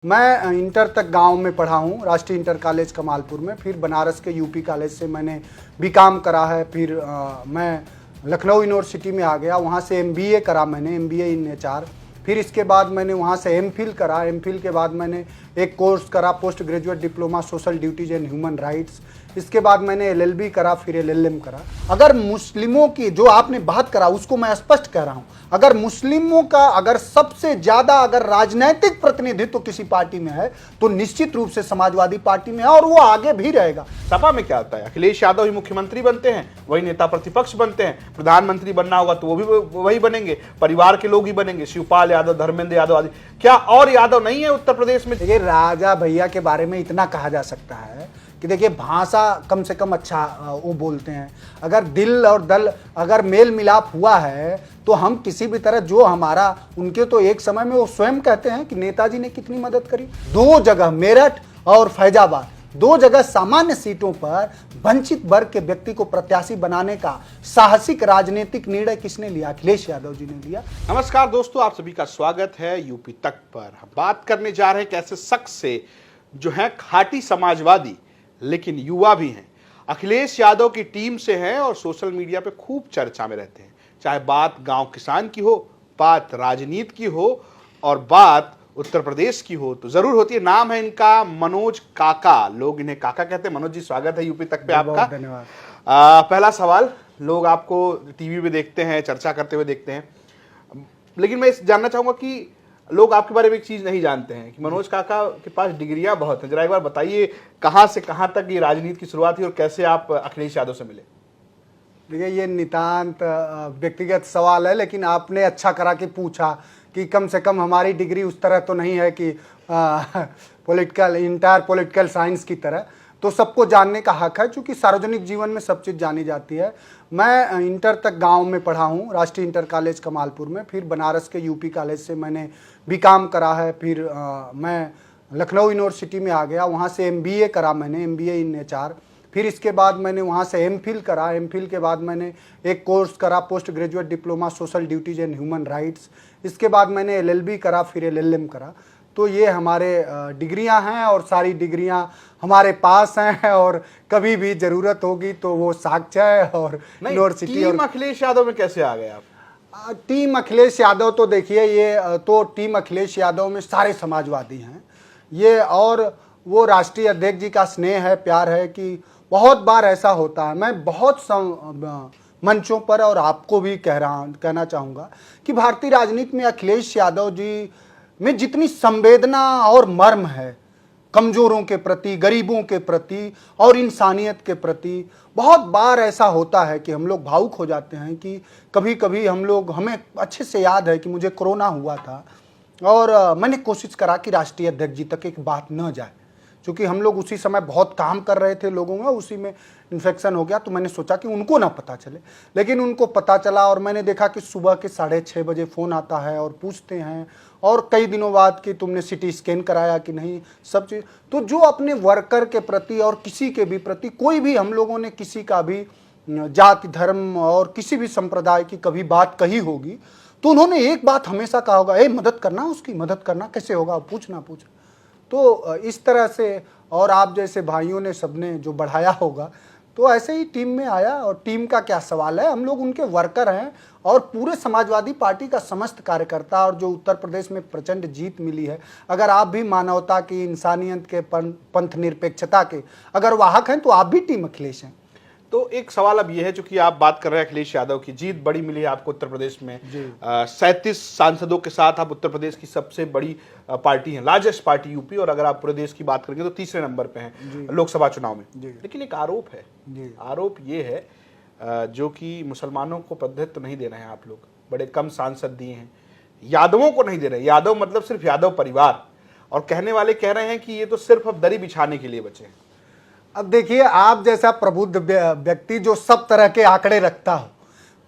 मैं इंटर तक गांव में पढ़ा हूँ, राष्ट्रीय इंटर कॉलेज कमालपुर में। फिर बनारस के यूपी कॉलेज से मैंने बीकॉम करा है। फिर मैं लखनऊ यूनिवर्सिटी में आ गया, वहाँ से एमबीए करा मैंने, एमबीए इन एचआर। फिर इसके बाद मैंने वहाँ से एमफिल करा। एमफिल के बाद मैंने एक कोर्स करा, post graduate diploma social duties and human rights. इसके बाद मैंने एलएलबी करा, फिर एलएलएम करा। अगर मुस्लिमों की जो आपने बात करा उसको मैं स्पष्ट कह रहा हूँ, अगर मुस्लिमों का अगर सबसे ज्यादा अगर राजनैतिक प्रतिनिधित्व किसी पार्टी में है तो निश्चित रूप से समाजवादी पार्टी में है, और वो आगे भी रहेगा। सपा में क्या होता है, अखिलेश यादव ही मुख्यमंत्री बनते हैं, वही नेता प्रतिपक्ष बनते हैं। प्रधानमंत्री बनना होगा तो वो भी वही बनेंगे, परिवार के लोग ही बनेंगे, शिवपाल यादव, धर्मेंद्र यादव आदि। क्या और यादव नहीं है उत्तर प्रदेश में? देखिए, राजा भैया के बारे में इतना कहा जा सकता है कि देखिए, भाषा कम से कम अच्छा वो बोलते हैं। अगर दिल और दल अगर मेल मिलाप हुआ है तो हम किसी भी तरह जो हमारा, उनके तो एक समय में वो स्वयं कहते हैं कि नेताजी ने कितनी मदद करी। 2 जगह मेरठ और फैजाबाद, 2 जगह सामान्य सीटों पर वंचित वर्ग के व्यक्ति को प्रत्याशी बनाने का साहसिक राजनीतिक निर्णय किसने लिया? अखिलेश यादव जी ने लिया। नमस्कार दोस्तों, आप सभी का स्वागत है यूपी तक पर। हम बात करने जा रहे हैं एक ऐसे शख्स से जो है खाटी समाजवादी लेकिन युवा भी हैं। अखिलेश यादव की टीम से हैं और सोशल मीडिया पे खूब चर्चा में रहते हैं। चाहे बात गांव किसान की हो, बात राजनीति की हो और बात उत्तर प्रदेश की हो तो जरूर होती है। नाम है इनका मनोज काका, लोग इन्हें काका कहते हैं। मनोज जी, स्वागत है यूपी तक पे आपका। धन्यवाद। पहला सवाल, लोग आपको टीवी पे देखते हैं, चर्चा करते हुए देखते हैं, लेकिन मैं जानना चाहूंगा कि लोग आपके बारे में एक चीज नहीं जानते हैं कि मनोज काका के पास डिग्रियां बहुत हैं। जरा एक बार बताइए, कहां से कहां तक ये राजनीति की शुरुआत हुई और कैसे आप अखिलेश यादव से मिले? देखिए, ये नितांत व्यक्तिगत सवाल है, लेकिन आपने अच्छा करा कि पूछा कि कम से कम हमारी डिग्री उस तरह तो नहीं है कि इंटायर पॉलिटिकल साइंस की तरह, तो सबको जानने का हक है, क्योंकि सार्वजनिक जीवन में सब चीज़ जानी जाती है। मैं इंटर तक गांव में पढ़ा हूँ, राष्ट्रीय इंटर कॉलेज कमालपुर में। फिर बनारस के यूपी कॉलेज से मैंने बीकॉम करा है। फिर मैं लखनऊ यूनिवर्सिटी में आ गया, वहाँ से एमबीए करा मैंने, एमबीए इन एचआर। फिर इसके बाद मैंने वहाँ से एमफिल करा। एमफिल के बाद मैंने एक कोर्स करा, post graduate diploma social duties and human rights. इसके बाद मैंने एलएलबी करा, फिर एलएलएम करा। तो ये हमारे डिग्रियां हैं और सारी डिग्रियां हमारे पास हैं, और कभी भी ज़रूरत होगी तो वो साक्ष्य है। और यूनिवर्सिटी टीम अखिलेश यादव में कैसे आ गए आप? टीम अखिलेश यादव तो देखिए, ये तो टीम अखिलेश यादव में सारे समाजवादी हैं ये, और वो राष्ट्रीय अध्यक्ष जी का स्नेह है, प्यार है कि बहुत बार ऐसा होता है। मैं बहुत मंचों पर और आपको भी कहना चाहूँगा कि भारतीय राजनीति में अखिलेश यादव जी में जितनी संवेदना और मर्म है कमजोरों के प्रति, गरीबों के प्रति और इंसानियत के प्रति, बहुत बार ऐसा होता है कि हम लोग भावुक हो जाते हैं कि कभी कभी हमें अच्छे से याद है कि मुझे कोरोना हुआ था और मैंने कोशिश करा कि राष्ट्रीय अध्यक्ष जी तक एक बात न जाए, क्योंकि हम लोग उसी समय बहुत काम कर रहे थे लोगों में, उसी में इन्फेक्शन हो गया। तो मैंने सोचा कि उनको ना पता चले, लेकिन उनको पता चला और मैंने देखा कि सुबह के 6:30 बजे फ़ोन आता है और पूछते हैं, और कई दिनों बाद कि तुमने सिटी स्कैन कराया कि नहीं, सब चीज़। तो जो अपने वर्कर के प्रति और किसी के भी प्रति, कोई भी हम लोगों ने किसी का भी जाति धर्म और किसी भी संप्रदाय की कभी बात कही होगी तो उन्होंने एक बात हमेशा कहा होगा, मदद करना, उसकी मदद करना, कैसे होगा, पूछना। तो इस तरह से, और आप जैसे भाइयों ने सबने जो बढ़ाया होगा, तो ऐसे ही टीम में आया। और टीम का क्या सवाल है, हम लोग उनके वर्कर हैं, और पूरे समाजवादी पार्टी का समस्त कार्यकर्ता। और जो उत्तर प्रदेश में प्रचंड जीत मिली है, अगर आप भी मानवता की, इंसानियत के, पंथ निरपेक्षता के अगर वाहक हैं तो आप भी टीम अखिलेश हैं। तो एक सवाल अब ये है, चूंकि आप बात कर रहे हैं अखिलेश यादव की, जीत बड़ी मिली है आपको उत्तर प्रदेश में, 37 सांसदों के साथ आप उत्तर प्रदेश की सबसे बड़ी पार्टी है, लार्जेस्ट पार्टी यूपी, और अगर आप पूरे देश की बात करेंगे तो तीसरे नंबर पे हैं लोकसभा चुनाव में। लेकिन एक आरोप है, आरोप ये है जो कि मुसलमानों को प्रतिनिधित्व नहीं दे रहे हैं आप लोग, बड़े कम सांसद दिए हैं, यादवों को नहीं दे रहे। यादव मतलब सिर्फ यादव परिवार, और कहने वाले कह रहे हैं कि ये तो सिर्फ अब दरी बिछाने के लिए बचे हैं। अब देखिए, आप जैसा प्रबुद्ध व्यक्ति जो सब तरह के आंकड़े रखता हो,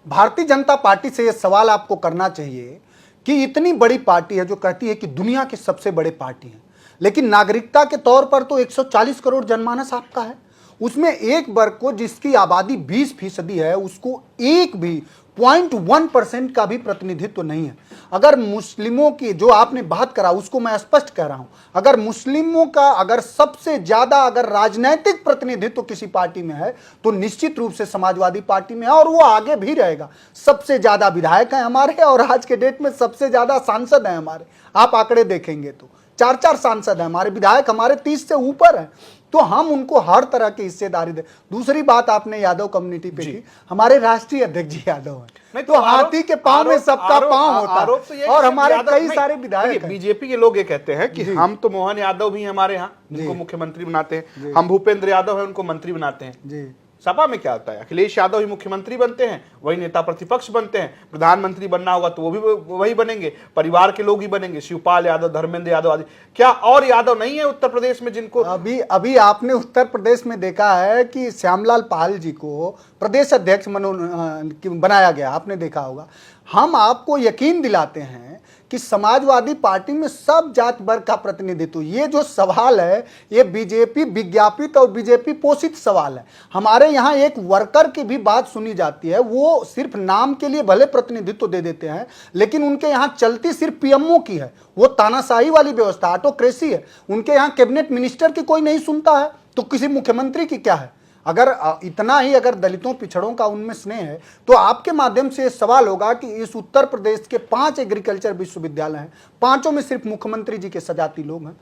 भारतीय जनता पार्टी से यह सवाल आपको करना चाहिए कि इतनी बड़ी पार्टी है जो कहती है कि दुनिया की सबसे बड़े पार्टी है, लेकिन नागरिकता के तौर पर तो 140 करोड़ जनमानस आपका है, उसमें एक वर्ग को जिसकी आबादी 20% है उसको एक भी 0.1% का भी प्रतिनिधित्व नहीं है। अगर मुस्लिमों की जो आपने बात करा उसको मैं स्पष्ट कह रहा हूं, अगर मुस्लिमों का अगर सबसे ज्यादा अगर राजनीतिक प्रतिनिधित्व किसी पार्टी में है तो निश्चित रूप से समाजवादी पार्टी में है, और वो आगे भी रहेगा। सबसे ज्यादा विधायक हैं हमारे और आज के डेट में सबसे ज्यादा सांसद हैं हमारे। आप आंकड़े देखेंगे तो 4-4 सांसद हैं हमारे, विधायक हमारे 30 से ऊपर हैं। तो हम उनको हर तरह की हिस्सेदारी दे। दूसरी बात आपने यादव कम्युनिटी पे की, हमारे राष्ट्रीय अध्यक्ष जी यादव हैं, तो हाथी के पांव में सबका पांव होता है, और हमारे कई सारे विधायक हैं। बीजेपी के लोग ये कहते हैं कि हम तो मोहन यादव भी हैं हमारे यहाँ, जिनको मुख्यमंत्री बनाते हैं, हम भूपेंद्र यादव हैं उनको मंत्री बनाते हैं। जी, सपा में क्या होता है, अखिलेश यादव ही मुख्यमंत्री बनते हैं, वही नेता प्रतिपक्ष बनते हैं, प्रधानमंत्री बनना होगा तो वो भी वही बनेंगे, परिवार के लोग ही बनेंगे, शिवपाल यादव, धर्मेंद्र यादव आदि। क्या और यादव नहीं है उत्तर प्रदेश में जिनको अभी आपने उत्तर प्रदेश में देखा है कि श्यामलाल पाल जी को प्रदेश अध्यक्ष बनाया गया, आपने देखा होगा। हम आपको यकीन दिलाते हैं कि समाजवादी पार्टी में सब जात वर्ग का प्रतिनिधित्व, ये जो सवाल है ये बीजेपी विज्ञापित और बीजेपी पोषित सवाल है। हमारे यहाँ एक वर्कर की भी बात सुनी जाती है, वो सिर्फ नाम के लिए भले प्रतिनिधित्व दे देते हैं लेकिन उनके यहाँ चलती सिर्फ पीएमओ की है, वो तानाशाही वाली व्यवस्था, ऑटोक्रेसी है। उनके यहाँ कैबिनेट मिनिस्टर की कोई नहीं सुनता है तो किसी मुख्यमंत्री की क्या है। अगर इतना ही अगर दलितों पिछड़ों का उनमें स्नेह है तो आपके माध्यम से सवाल होगा कि इस उत्तर प्रदेश के 5 एग्रीकल्चर विश्वविद्यालय हैं, 5 में सिर्फ मुख्यमंत्री जी के सजाती लोग हैं।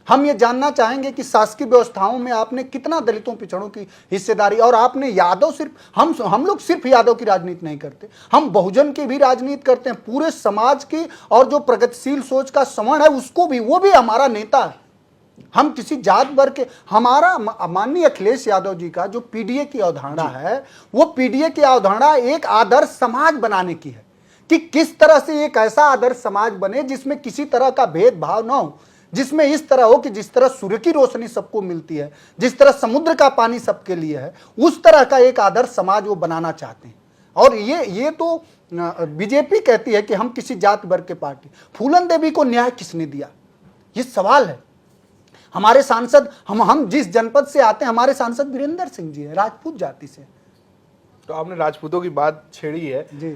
हम ये जानना चाहेंगे कि शासकीय व्यवस्थाओं में आपने कितना दलितों पिछड़ों की हिस्सेदारी, और आपने यादव सिर्फ हम लोग सिर्फ यादव की राजनीति नहीं करते, हम बहुजन की भी राजनीति करते हैं, पूरे समाज की, और जो प्रगतिशील सोच का सवर्ण है उसको भी, वो भी हमारा नेता है। हम किसी जात वर्ग के, हमारा माननीय अखिलेश यादव जी का जो पीडीए की अवधारणा है, वो पीडीए की अवधारणा एक आदर्श समाज बनाने की है कि किस तरह से एक ऐसा आदर्श समाज बने जिसमें किसी तरह का भेदभाव ना हो, जिसमें इस तरह हो कि जिस तरह सूर्य की रोशनी सबको मिलती है, जिस तरह समुद्र का पानी सबके लिए है, उस तरह का एक आदर्श समाज वो बनाना चाहते हैं। और ये तो बीजेपी कहती है कि हम किसी जात वर्ग के पार्टी। फूलन देवी को न्याय किसने दिया, ये सवाल है। हमारे सांसद, हम जिस जनपद से आते हैं, हमारे सांसद वीरेंद्र सिंह जी हैं, राजपूत जाति से। तो आपने राजपूतों की बात छेड़ी है जी।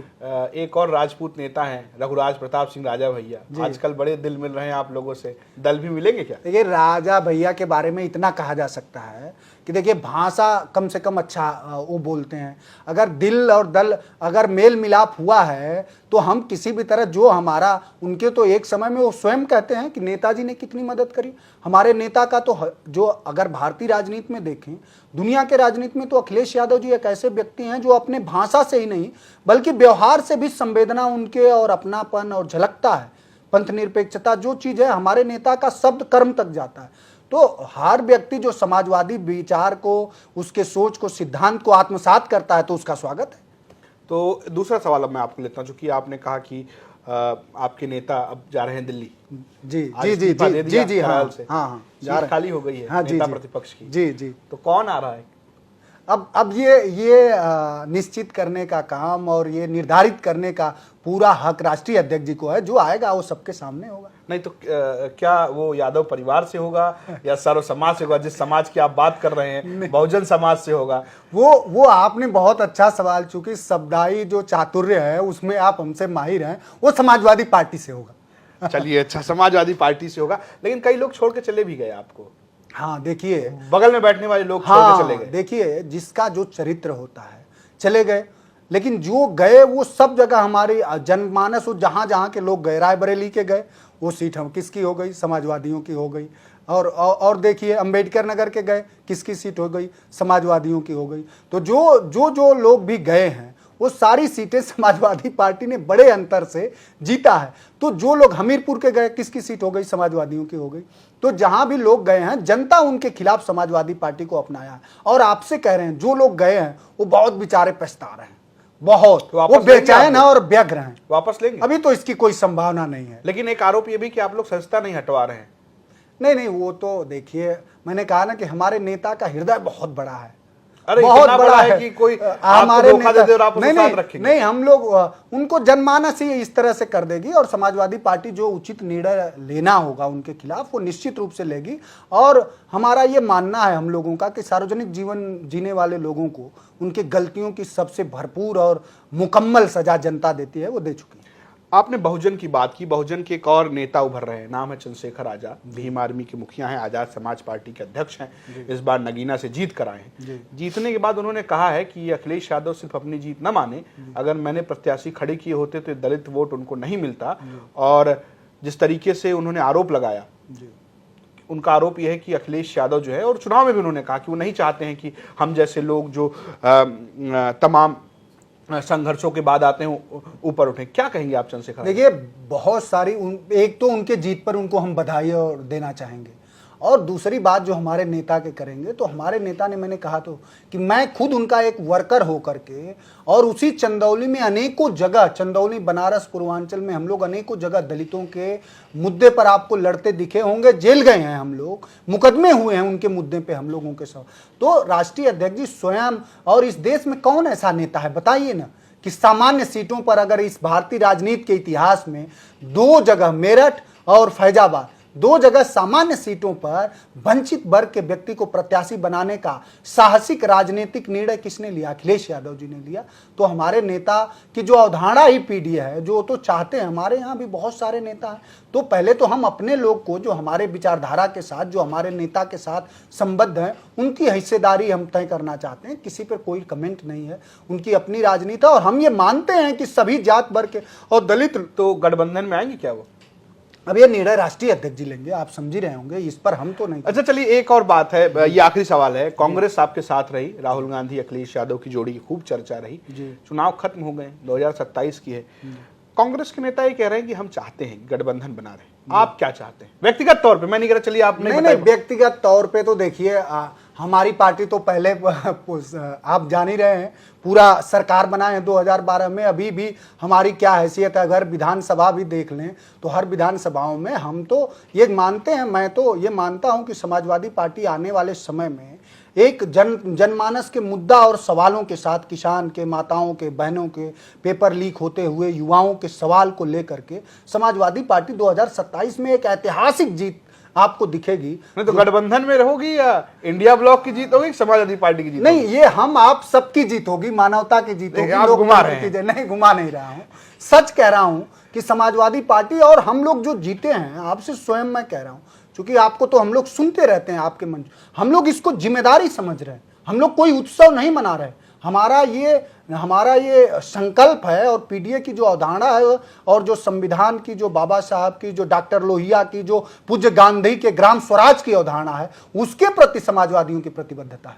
एक और राजपूत नेता हैं रघुराज प्रताप सिंह राजा भैया, आजकल बड़े दिल मिल रहे हैं आप लोगों से, दल भी मिलेंगे क्या? देखिए, राजा भैया के बारे में इतना कहा जा सकता है कि देखिए, भाषा कम से कम अच्छा वो बोलते हैं। अगर दिल और दल अगर मेल मिलाप हुआ है तो हम किसी भी तरह, जो हमारा, उनके तो एक समय में वो स्वयं कहते हैं कि नेताजी ने कितनी मदद करी हमारे नेता का। तो जो अगर भारतीय राजनीति में देखें, दुनिया के राजनीति में, तो अखिलेश यादव जी एक ऐसे व्यक्ति हैं जो अपने भाषा से ही नहीं बल्कि व्यवहार से भी संवेदना उनके और अपनापन और झलकता है। पंथ निरपेक्षता जो चीज है, हमारे नेता का शब्द कर्म तक जाता है। तो हर व्यक्ति जो समाजवादी विचार को, उसके सोच को, सिद्धांत को आत्मसात करता है तो उसका स्वागत है। तो दूसरा सवाल अब मैं आपको लेता हूं, क्योंकि आपने कहा कि आपके नेता अब जा रहे हैं दिल्ली। जी जी जी जी जी, हाँ हाँ, सीट खाली हो गई है, हाँ, नेता प्रतिपक्ष की। जी जी। तो कौन आ रहा है? अब ये निश्चित करने का काम और ये निर्धारित करने का पूरा हक राष्ट्रीय अध्यक्ष जी को है। जो आएगा वो सबके सामने होगा। नहीं तो क्या वो यादव परिवार से होगा या सर्व समाज से होगा? जिस समाज की आप बात कर रहे हैं, बहुजन समाज से होगा। वो आपने बहुत अच्छा सवाल, चूंकि शब्दाई जो चातुर्य है उसमें आप हमसे माहिर हैं, वो समाजवादी पार्टी से होगा। चलिए, अच्छा, समाजवादी पार्टी से होगा। लेकिन कई लोग छोड़ के चले भी गए आपको। हाँ, देखिए, बगल में बैठने वाले लोग छोड़ के चले गए। देखिए, जिसका जो चरित्र होता है चले गए, लेकिन जो गए वो सब जगह हमारी जनमानस, जहां जहां के लोग गए, रायबरेली के गए, वो सीट हम किसकी हो गई? समाजवादियों की हो गई। और देखिए, अंबेडकर नगर के गए, किसकी सीट हो गई? समाजवादियों की हो गई। तो जो लोग भी गए हैं वो सारी सीटें समाजवादी पार्टी ने बड़े अंतर से जीता है। तो जो लोग हमीरपुर के गए, किसकी सीट हो गई? समाजवादियों की हो गई। तो जहां भी लोग गए हैं, जनता उनके खिलाफ समाजवादी पार्टी को अपनाया है। और आपसे कह रहे हैं, जो लोग गए हैं वो बहुत बेचारे पछता रहे हैं, बहुत, वो बेचैन है और व्यग्र हैं। वापस लेंगे? अभी तो इसकी कोई संभावना नहीं है। लेकिन एक आरोप ये भी कि आप लोग संस्था नहीं हटवा रहे हैं। नहीं, वो तो देखिए, मैंने कहा ना कि हमारे नेता का हृदय बहुत बड़ा है। अरे बहुत इतना बड़ा है कि कोई हमारे धोखा दे दे और आप उसको नहीं साथ रखेंगे। नहीं, हम लोग उनको जनमानस ही इस तरह से कर देगी और समाजवादी पार्टी जो उचित निर्णय लेना होगा उनके खिलाफ वो निश्चित रूप से लेगी। और हमारा ये मानना है हम लोगों का कि सार्वजनिक जीवन जीने वाले लोगों को उनकी गलतियों की सबसे भरपूर और मुकम्मल सजा जनता देती है, वो दे चुकी है। आपने बहुजन की बात की, बहुजन के एक और नेता उभर रहे हैं, नाम है चंद्रशेखर आजाद, भीम आर्मी के मुखिया हैं, आजाद समाज पार्टी के अध्यक्ष हैं, इस बार नगीना से जीत कर आए हैं। जीतने के बाद उन्होंने कहा है कि अखिलेश यादव सिर्फ अपनी जीत न माने, अगर मैंने प्रत्याशी खड़े किए होते तो दलित वोट उनको नहीं मिलता। और जिस तरीके से उन्होंने आरोप लगाया, उनका आरोप यह है कि अखिलेश यादव जो है, और चुनाव में भी उन्होंने कहा कि वो नहीं चाहते हैं कि हम जैसे लोग जो तमाम संघर्षों के बाद आते हैं ऊपर उठे। क्या कहेंगे आप चंद्रशेखर? देखिए, बहुत सारी एक तो उनके जीत पर उनको हम बधाई और देना चाहेंगे, और दूसरी बात जो हमारे नेता के करेंगे, तो हमारे नेता ने, मैंने कहा तो कि मैं खुद उनका एक वर्कर होकर के और उसी चंदौली में अनेकों जगह, चंदौली, बनारस, पूर्वांचल में हम लोग अनेकों जगह दलितों के मुद्दे पर आपको लड़ते दिखे होंगे, जेल गए हैं हम लोग, मुकदमे हुए हैं उनके मुद्दे पे हम लोगों के साथ। तो राष्ट्रीय अध्यक्ष जी स्वयं, और इस देश में कौन ऐसा नेता है बताइए ना कि सामान्य सीटों पर, अगर इस भारतीय राजनीति के इतिहास में 2 जगह, मेरठ और फैजाबाद, 2 जगह सामान्य सीटों पर वंचित वर्ग के व्यक्ति को प्रत्याशी बनाने का साहसिक राजनीतिक निर्णय किसने लिया? अखिलेश यादव जी ने लिया। तो हमारे नेता की जो अवधारणा ही पीढ़ी है, जो तो चाहते हैं, हमारे यहाँ भी बहुत सारे नेता हैं, तो पहले तो हम अपने लोग को, जो हमारे विचारधारा के साथ, जो हमारे नेता के साथ संबद्ध हैं, उनकी हिस्सेदारी हम तय करना चाहते हैं। किसी पर कोई कमेंट नहीं है, उनकी अपनी राजनीति, और हम ये मानते हैं कि सभी जात वर्ग के और दलित तो गठबंधन में आएंगे क्या वो? अब ये निर्णय राष्ट्रीय अध्यक्ष जी लेंगे, आप समझ ही रहे होंगे, इस पर हम तो नहीं। अच्छा चलिए, एक और बात है, ये आखिरी सवाल है। कांग्रेस आपके साथ रही, राहुल गांधी अखिलेश यादव की जोड़ी की खूब चर्चा रही, चुनाव खत्म हो गए, 2027 की है। कांग्रेस के नेता ये कह रहे हैं कि हम चाहते हैं गठबंधन बना रहे, आप क्या चाहते हैं व्यक्तिगत तौर पे? मैं नहीं कह रहा, चलिए आप नहीं, व्यक्तिगत तौर पे तो देखिए, हमारी पार्टी तो पहले आप जान ही रहे हैं, पूरा सरकार बनाए हैं 2012 में। अभी भी हमारी क्या हैसियत है, अगर विधानसभा भी देख लें तो हर विधानसभाओं में हम तो ये मानते हैं, मैं तो ये मानता हूं कि समाजवादी पार्टी आने वाले समय में एक जनमानस के मुद्दा और सवालों के साथ, किसान के, माताओं के, बहनों के, पेपर लीक होते हुए युवाओं के सवाल को लेकर के समाजवादी पार्टी 2027 में एक ऐतिहासिक जीत आपको दिखेगी। नहीं तो गठबंधन में रहोगी या इंडिया ब्लॉक की जीत होगी, समाजवादी पार्टी की जीत? नहीं, ये हम आप सबकी जीत होगी, मानवता की जीत होगी। आप घुमा रहे हैं? नहीं, घुमा नहीं रहा हूं, सच कह रहा हूं कि समाजवादी पार्टी और हम लोग जो जीते हैं, आपसे स्वयं मैं कह रहा हूं, क्योंकि आपको तो हम लोग सुनते रहते हैं आपके मंच, हम लोग इसको जिम्मेदारी समझ रहे हैं, हम लोग कोई उत्सव नहीं मना रहे। हमारा ये संकल्प है, और पीडीए की जो अवधारणा है, और जो संविधान की, जो बाबा साहब की, जो डॉक्टर लोहिया की, जो पूज्य गांधी के ग्राम स्वराज की अवधारणा है, उसके प्रति समाजवादियों की प्रतिबद्धता है।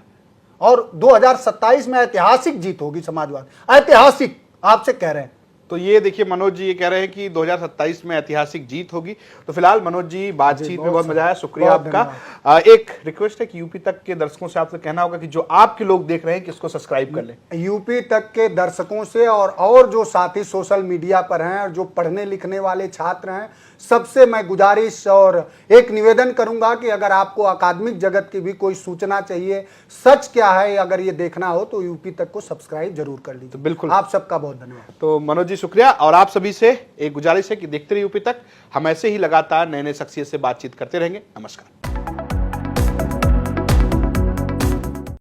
और 2027 में ऐतिहासिक जीत होगी समाजवाद, ऐतिहासिक, आपसे कह रहे हैं। तो ये देखिए, मनोज जी ये कह रहे हैं कि 2027 में ऐतिहासिक जीत होगी। तो फिलहाल मनोज जी, बातचीत में बहुत मजा आया, शुक्रिया आपका। एक रिक्वेस्ट है कि यूपी तक के दर्शकों से आपसे कहना होगा कि जो आपके लोग देख रहे हैं कि इसको सब्सक्राइब कर लें। यूपी तक के दर्शकों से और जो साथी सोशल मीडिया पर हैं और जो पढ़ने लिखने वाले छात्र हैं, सबसे मैं गुजारिश और एक निवेदन करूंगा कि अगर आपको अकादमिक जगत की भी कोई सूचना चाहिए, सच क्या है, अगर ये देखना हो तो यूपी तक को सब्सक्राइब जरूर कर लीजिए। तो बिल्कुल, आप सबका बहुत धन्यवाद। तो मनोज जी शुक्रिया, और आप सभी से एक गुजारिश है कि देखते रहिए यूपी तक, हम ऐसे ही लगातार नए नए शख्सियत से बातचीत करते रहेंगे। नमस्कार।